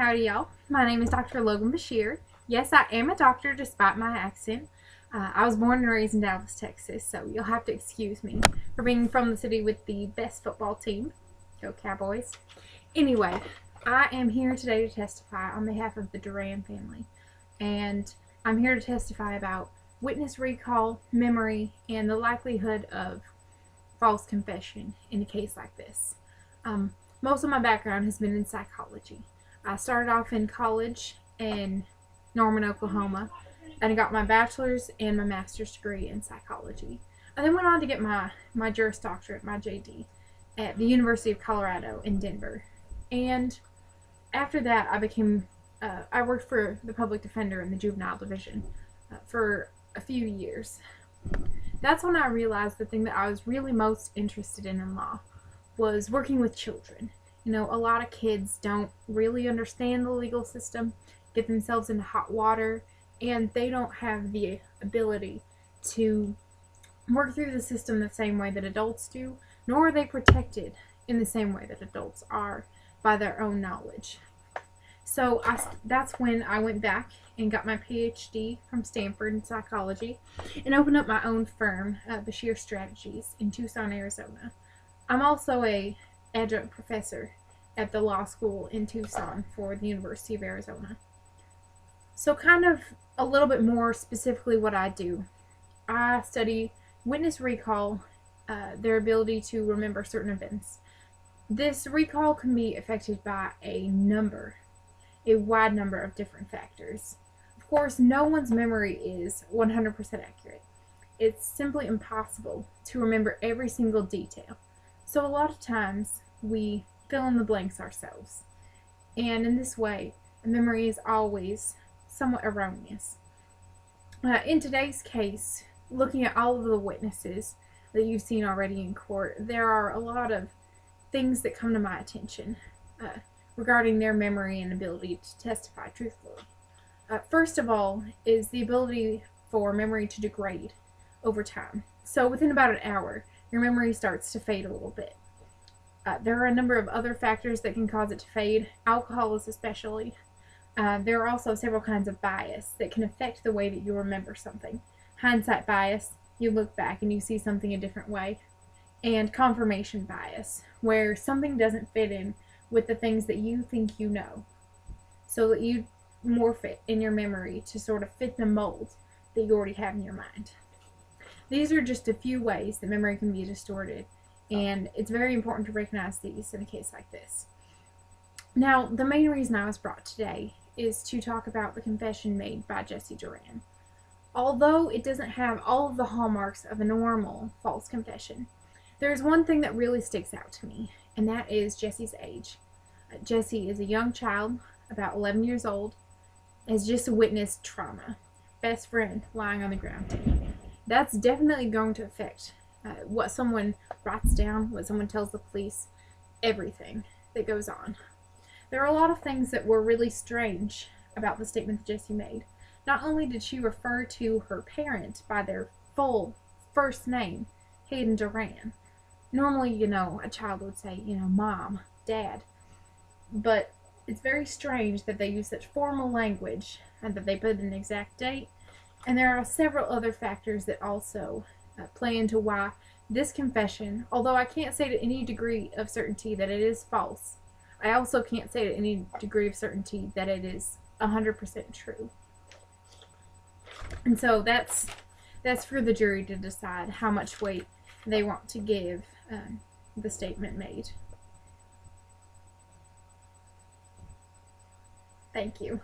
Howdy, y'all. My name is Dr. Logan Bashir. Yes, I am a doctor despite my accent. I was born and raised in Dallas, Texas, so you'll have to excuse me for being from the city with the best football team. Go Cowboys. Anyway, I am here today to testify on behalf of the Duran family, and I'm here to testify about witness recall, memory, and the likelihood of false confession in a case like this. Most of my background has been in psychology. I started off in college in Norman, Oklahoma, and I got my bachelor's and my master's degree in psychology. I then went on to get my Juris Doctorate, my JD, at the University of Colorado in Denver. And after that, I worked for the public defender in the juvenile division for a few years. That's when I realized the thing that I was really most interested in law was working with children. You know, a lot of kids don't really understand the legal system, get themselves into hot water, and they don't have the ability to work through the system the same way that adults do, nor are they protected in the same way that adults are by their own knowledge. So that's when I went back and got my PhD from Stanford in psychology and opened up my own firm, Bashir Strategies, in Tucson, Arizona. I'm also an adjunct professor at the law school in Tucson for the University of Arizona. So kind of a little bit more specifically what I do. I study witness recall, their ability to remember certain events. This recall can be affected by a wide number of different factors. Of course, no one's memory is 100% accurate. It's simply impossible to remember every single detail. So a lot of times we fill in the blanks ourselves. And in this way, memory is always somewhat erroneous. In today's case, looking at all of the witnesses that you've seen already in court, there are a lot of things that come to my attention regarding their memory and ability to testify truthfully. First of all is the ability for memory to degrade over time. So within about an hour, your memory starts to fade a little bit. There are a number of other factors that can cause it to fade. Alcohol is especially. There are also several kinds of bias that can affect the way that you remember something. Hindsight bias, you look back and you see something a different way. And confirmation bias, where something doesn't fit in with the things that you think you know, so that you morph it in your memory to sort of fit the mold that you already have in your mind. These are just a few ways that memory can be distorted, and it's very important to recognize these in a case like this. Now, the main reason I was brought today is to talk about the confession made by Jesse Duran. Although it doesn't have all of the hallmarks of a normal false confession, there's one thing that really sticks out to me, and that is Jesse's age. Jesse is a young child, about 11 years old, has just witnessed trauma. Best friend lying on the ground. That's definitely going to affect what someone writes down, what someone tells the police, everything that goes on. There are a lot of things that were really strange about the statement that Jesse made. Not only did she refer to her parent by their full first name, Hayden Duran. Normally, you know, a child would say, you know, mom, dad. But it's very strange that they use such formal language and that they put an exact date. And there are several other factors that also play into why this confession, although I can't say to any degree of certainty that it is false, I also can't say to any degree of certainty that it is 100% true. And so that's for the jury to decide how much weight they want to give the statement made. Thank you.